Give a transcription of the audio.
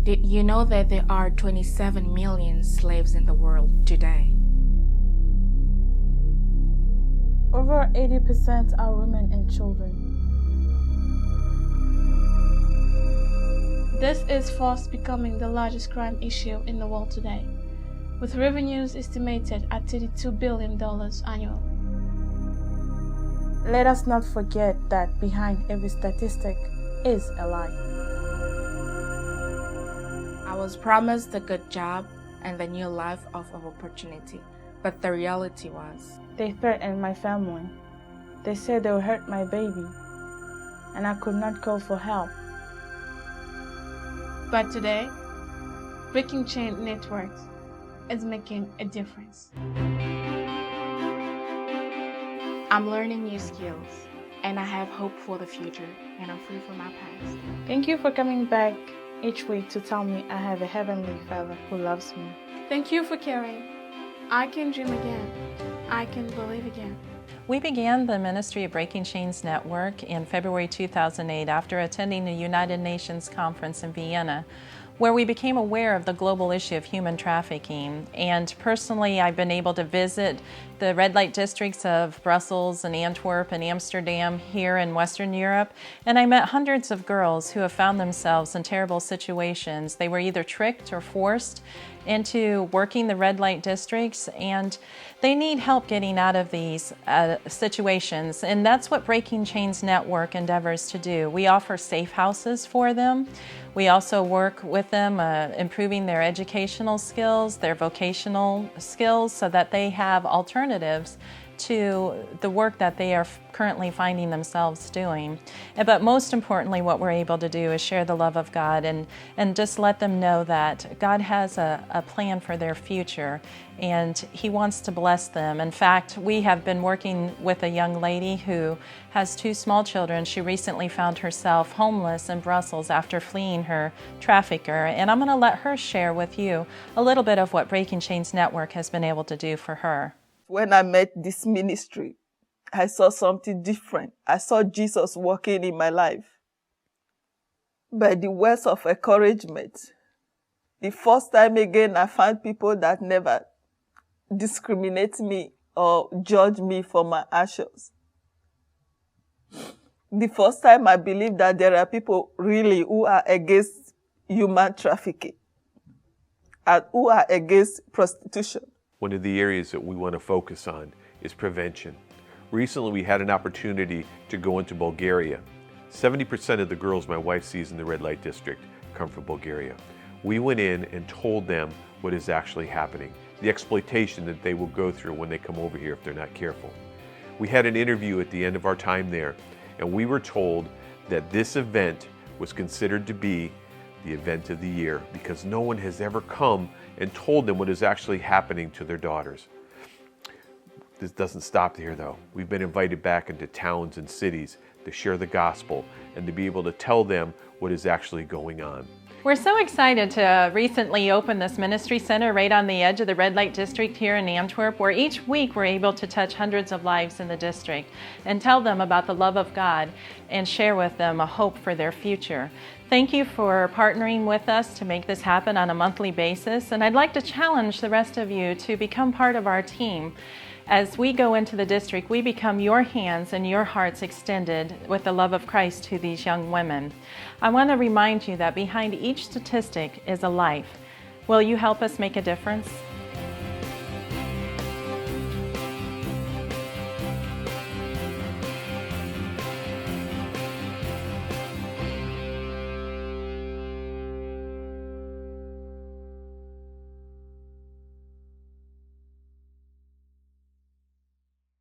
Did you know that there are 27 million slaves in the world today? Over 80% are women and children. This is fast becoming the largest crime issue in the world today, with revenues estimated at $32 billion annually. Let us not forget that behind every statistic is a lie. I was promised a good job and the new life of opportunity, but the reality was, they threatened my family. They said they would hurt my baby, and I could not call for help. But today, Breaking Chain Networks is making a difference. I'm learning new skills, and I have hope for the future, and I'm free from my past. Thank you for coming back each week to tell me I have a heavenly Father who loves me. Thank you for caring. I can dream again. I can believe again. We began the ministry of Breaking Chains Network in February 2008 after attending the United Nations conference in Vienna, where we became aware of the global issue of human trafficking. And personally, I've been able to visit the red light districts of Brussels and Antwerp and Amsterdam here in Western Europe, and I met hundreds of girls who have found themselves in terrible situations. They were either tricked or forced into working the red light districts, and they need help getting out of these situations. And that's what Breaking Chains Network endeavors to do. We offer safe houses for them. We also work with them improving their educational skills, their vocational skills, so that they have alternatives to the work that they are currently finding themselves doing. But most importantly, what we're able to do is share the love of God and just let them know that God has a plan for their future and He wants to bless them. In fact, we have been working with a young lady who has 2 small children. She recently found herself homeless in Brussels after fleeing her trafficker, and I'm going to let her share with you a little bit of what Breaking Chains Network has been able to do for her. When I met this ministry, I saw something different. I saw Jesus working in my life. By the words of encouragement, the first time again I found people that never discriminate me or judge me for my actions. The first time I believe that there are people really who are against human trafficking and who are against prostitution. One of the areas that we want to focus on is prevention. Recently, we had an opportunity to go into Bulgaria. 70% of the girls my wife sees in the red light district come from Bulgaria. We went in and told them what is actually happening, the exploitation that they will go through when they come over here if they're not careful. We had an interview at the end of our time there, and we were told that this event was considered to be the event of the year because no one has ever come and told them what is actually happening to their daughters. This doesn't stop here though. We've been invited back into towns and cities to share the gospel and to be able to tell them what is actually going on. We're so excited to recently open this ministry center right on the edge of the red light district here in Antwerp, where each week we're able to touch hundreds of lives in the district and tell them about the love of God and share with them a hope for their future. Thank you for partnering with us to make this happen on a monthly basis, and I'd like to challenge the rest of you to become part of our team. As we go into the district, we become your hands and your hearts extended with the love of Christ to these young women. I want to remind you that behind each statistic is a life. Will you help us make a difference?